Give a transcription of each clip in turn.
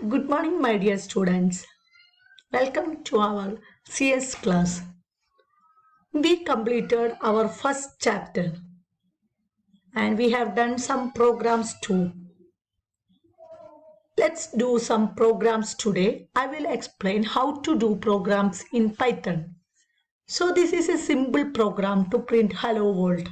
Good morning, my dear students. Welcome to our CS class. We completed our first chapter and we have done some programs too. Let's do some programs today. I will explain how to do programs in Python. So this is a simple program to print hello world.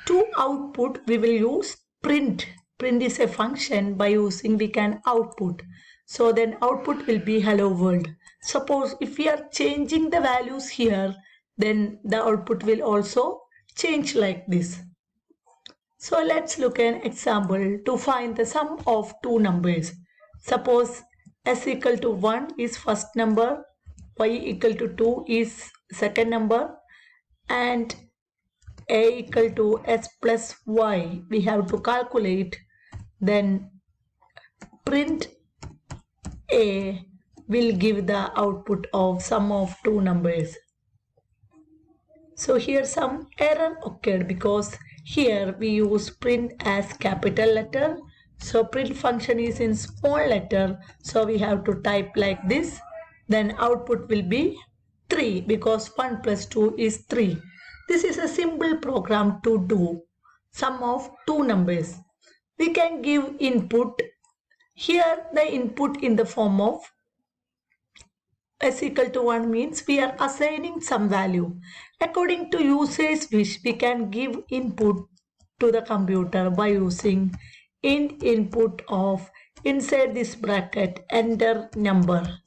To output, we will use print. Print is a function by using we can output. So then output will be hello world. Suppose if we are changing the values here, then the output will also change like this. So let's look at an example to find the sum of two numbers. Suppose s equal to 1 is first number, y equal to 2 is second number, and a equal to s plus y we have to calculate. Then print a will give the output of sum of two numbers. So here some error occurred because here we use print as capital letter. So print function is in small letter. So we have to type like this. Then output will be 3 because 1 plus 2 is 3. This is a simple program to do sum of two numbers. We can give input. Here the input in the form of s equal to 1 means we are assigning some value. According to user's wish, we can give input to the computer by using int input of inside this bracket enter number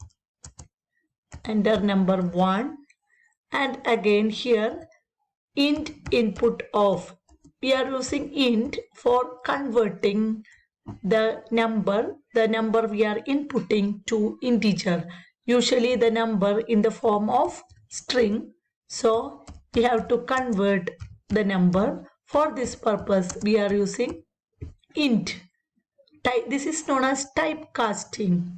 1, and again here int input of. We are using int for converting the number we are inputting to integer. Usually the number in the form of string. So we have to convert the number. For this purpose we are using int. This is known as typecasting.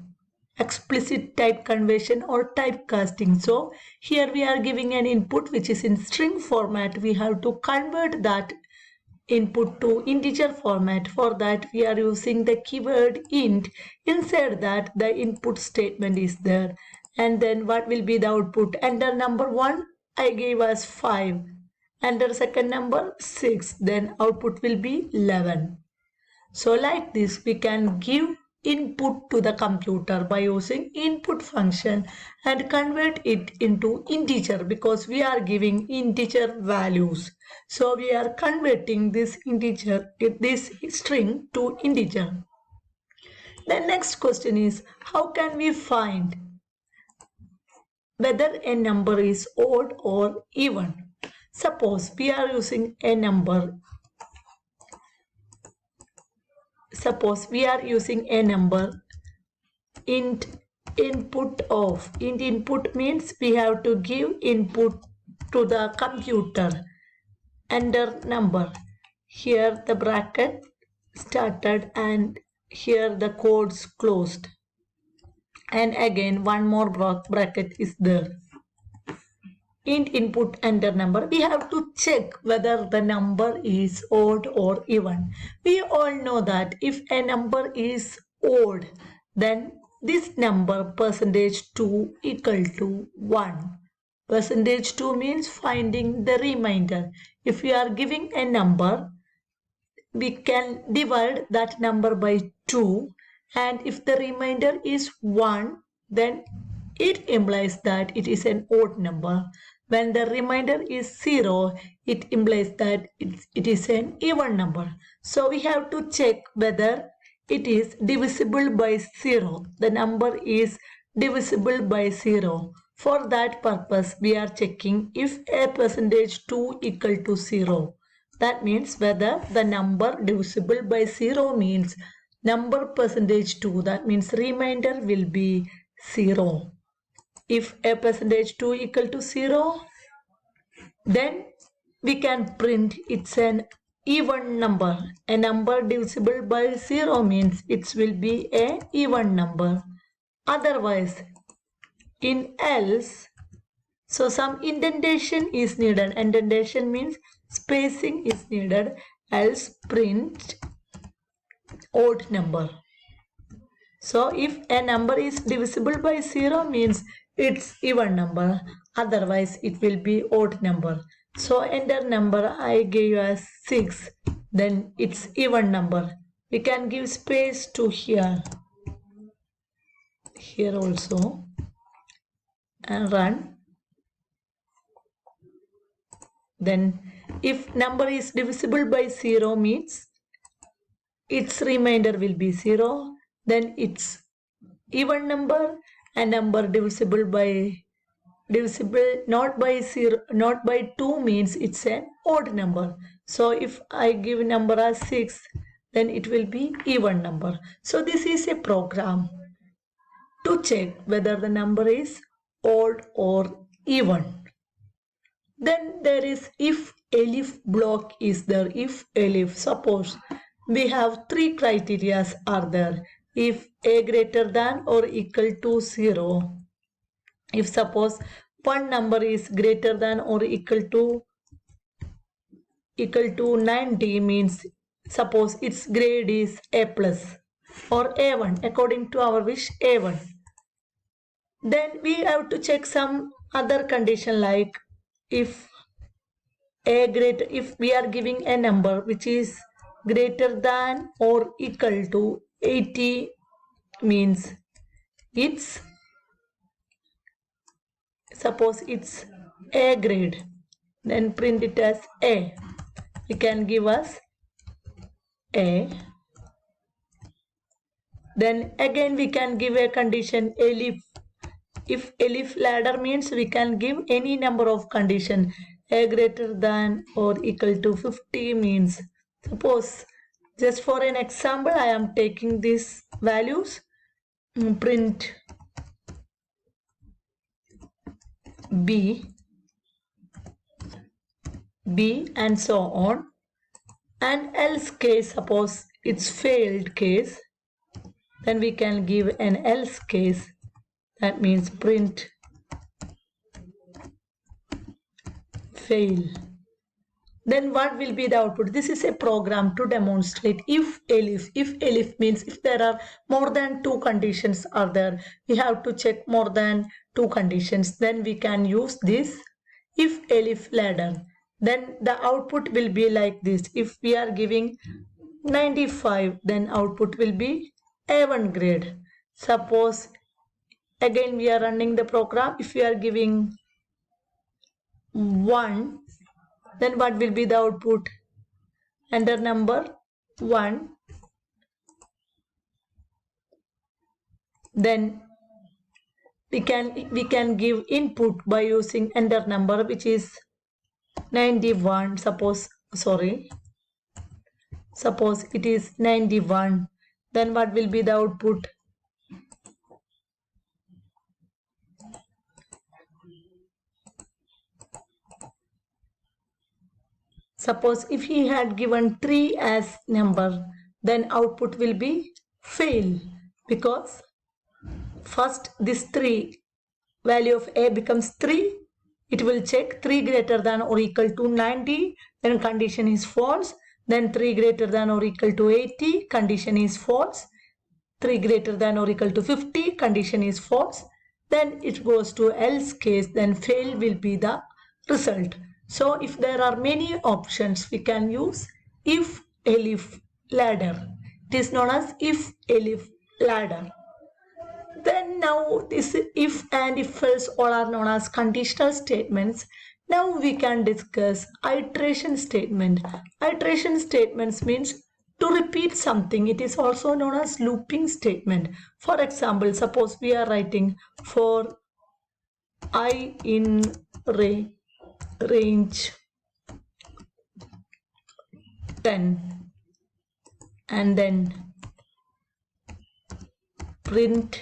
Explicit type conversion or typecasting. So here we are giving an input which is in string format. We have to convert that input to integer format. For that we are using the keyword int. Inside that the input statement is there, and then what will be the output? Enter number 1 I gave us 5, enter second number 6, then output will be 11. So like this we can give input to the computer by using input function and convert it into integer because we are giving integer values. So we are converting this string to integer. The next question is, how can we find whether a number is odd or even? Suppose we are using a number. Suppose we are using a number int input of. Int input means we have to give input to the computer. Enter number. Here the bracket started and here the codes closed. And again one more bracket is there. Int input enter number. We have to check whether the number is odd or even. We all know that if a number is odd, then this number percentage 2 equal to 1. Percentage 2 means finding the remainder. If we are giving a number, we can divide that number by 2, and if the remainder is 1, then it implies that it is an odd number. When the remainder is 0, it implies that it is an even number. So we have to check whether it is divisible by 0. The number is divisible by 0. For that purpose, we are checking if a percentage 2 equal to 0. That means whether the number divisible by 0 means number percentage 2. That means remainder will be 0. If a percentage 2 equal to 0, then we can print it's an even number. A number divisible by 0 means it will be an even number. Otherwise, in else, so some indentation is needed. Indentation means spacing is needed, else print odd number. So if a number is divisible by 0 means it's even number, otherwise it will be odd number. So enter number I gave as 6, then it's even number. We can give space to here also, and run. Then if number is divisible by 0 means its remainder will be 0, then it's even number, and number divisible not by 0, not by 2 means it's an odd number. So if I give number as 6, then it will be even number. So this is a program to check whether the number is odd or even. Then there is if elif block is there. If elif, suppose we have 3 criteria are there. If a greater than or equal to 0, if suppose one number is greater than or equal to 90 means suppose its grade is A plus or A1 according to our wish A1. Then we have to check some other condition like if we are giving a number which is greater than or equal to 80 means it's suppose it's A grade, then print it as A. We can give us A. Then again we can give a condition elif. If elif ladder means we can give any number of condition. A greater than or equal to 50 means suppose just for an example I am taking these values, print B and so on, and else case suppose it's failed case, then we can give an else case, that means print fail. Then what will be the output? This is a program to demonstrate if elif. If elif means if there are more than 2 conditions are there, we have to check more than 2 conditions, then we can use this if elif ladder. Then the output will be like this. If we are giving 95, then output will be A1 grade. Suppose again we are running the program. If we are giving 1, then what will be the output? Enter number 1. Then we can give input by using enter number which is 91. Suppose it is 91. Then what will be the output? Suppose if he had given 3 as number, then output will be fail, because first this 3 value of A becomes 3. It will check 3 greater than or equal to 90, then condition is false. Then 3 greater than or equal to 80, condition is false. 3 greater than or equal to 50, condition is false. Then it goes to else case, then fail will be the result. So if there are many options, we can use if elif ladder. It is known as if elif ladder. Then now this if and if else all are known as conditional statements. Now we can discuss iteration statement. Iteration statements means to repeat something. It is also known as looping statement. For example, suppose we are writing for I in range 10 and then print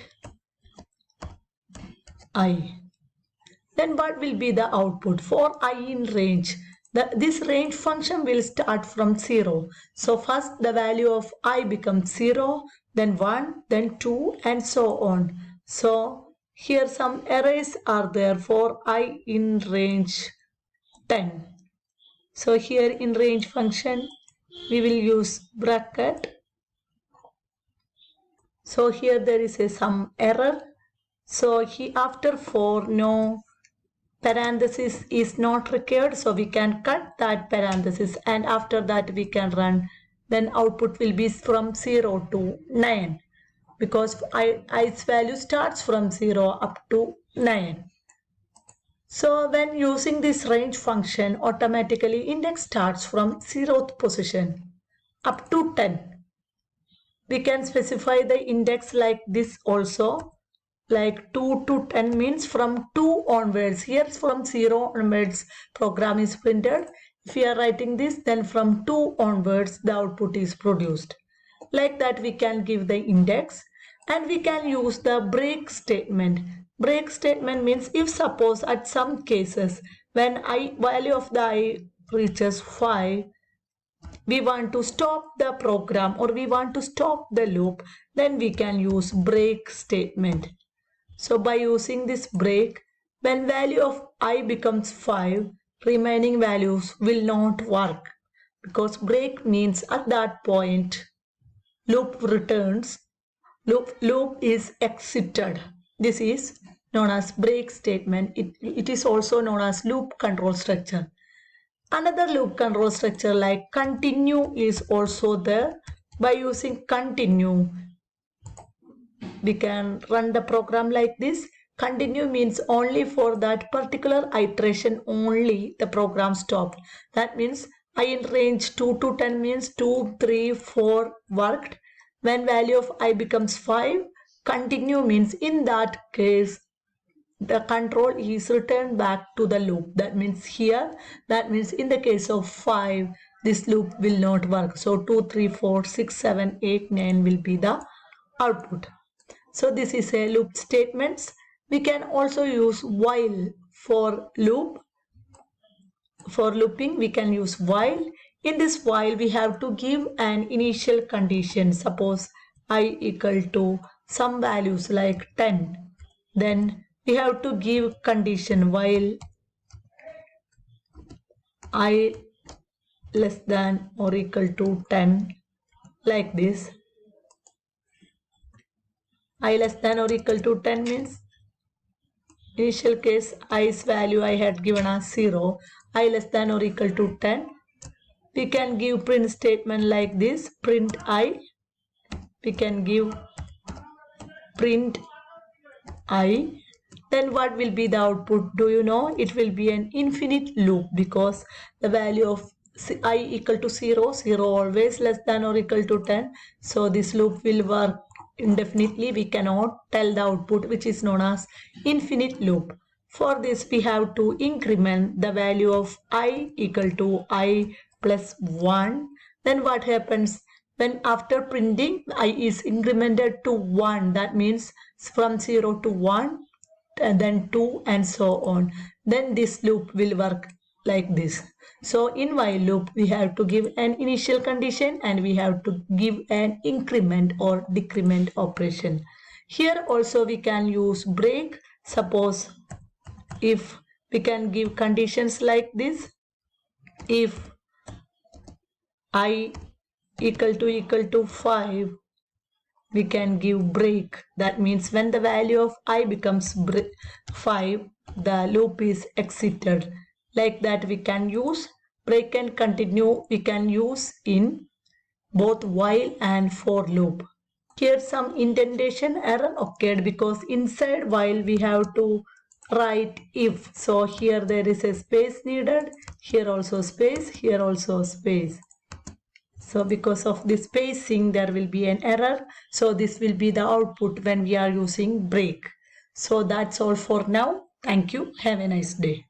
I. Then what will be the output? For I in range, this range function will start from 0. So first the value of I becomes 0, then 1, then 2 and so on. So here some arrays are there for I in range 10. So here in range function we will use bracket. So here there is some error. So after 4, no parenthesis is not required. So we can cut that parenthesis, and after that we can run. Then output will be from 0 to 9 because i's value starts from 0 up to 9. So when using this range function, automatically index starts from 0th position up to 10. We can specify the index like this also, like 2 to 10 means from 2 onwards. Here from 0 onwards program is printed. If we are writing this, then from 2 onwards the output is produced. Like that we can give the index, and we can use the break statement. Break statement means if suppose at some cases when value of the I reaches 5, we want to stop the program or we want to stop the loop, then we can use break statement. So by using this break, when value of I becomes 5, remaining values will not work, because break means at that point loop returns, loop is exited. This is known as break statement. It is also known as loop control structure. Another loop control structure like continue is also there. By using continue, we can run the program like this. Continue means only for that particular iteration only the program stopped. That means I in range 2 to 10 means 2, 3, 4 worked. When value of I becomes 5, continue means in that case the control is returned back to the loop. That means here, that means in the case of 5, this loop will not work. So 2, 3, 4, 6, 7, 8, 9 will be the output. So this is a loop statements. We can also use while for loop. For looping, we can use while. In this while, we have to give an initial condition. Suppose I equal to some values like 10. Then we have to give condition while I less than or equal to 10, like this. I less than or equal to 10 means initial case i's value I had given as 0, I less than or equal to 10. We can give print statement like this, print I. We can give print I. Then what will be the output? Do you know? It will be an infinite loop because the value of I equal to 0, 0 always less than or equal to 10. So this loop will work indefinitely. We cannot tell the output, which is known as infinite loop. For this we have to increment the value of I equal to I plus 1. Then what happens? When after printing I is incremented to 1, that means from 0 to 1 and then 2 and so on. Then this loop will work like this. So in while loop we have to give an initial condition and we have to give an increment or decrement operation. Here also we can use break. Suppose if we can give conditions like this, if I equal to 5, we can give break. That means when the value of I becomes 5, the loop is exited. Like that we can use break and continue. We can use in both while and for loop. Here some indentation error occurred because inside while we have to write if. So here there is a space needed. Here also space. Here also space. So because of this spacing, there will be an error. So this will be the output when we are using break. So that's all for now. Thank you. Have a nice day.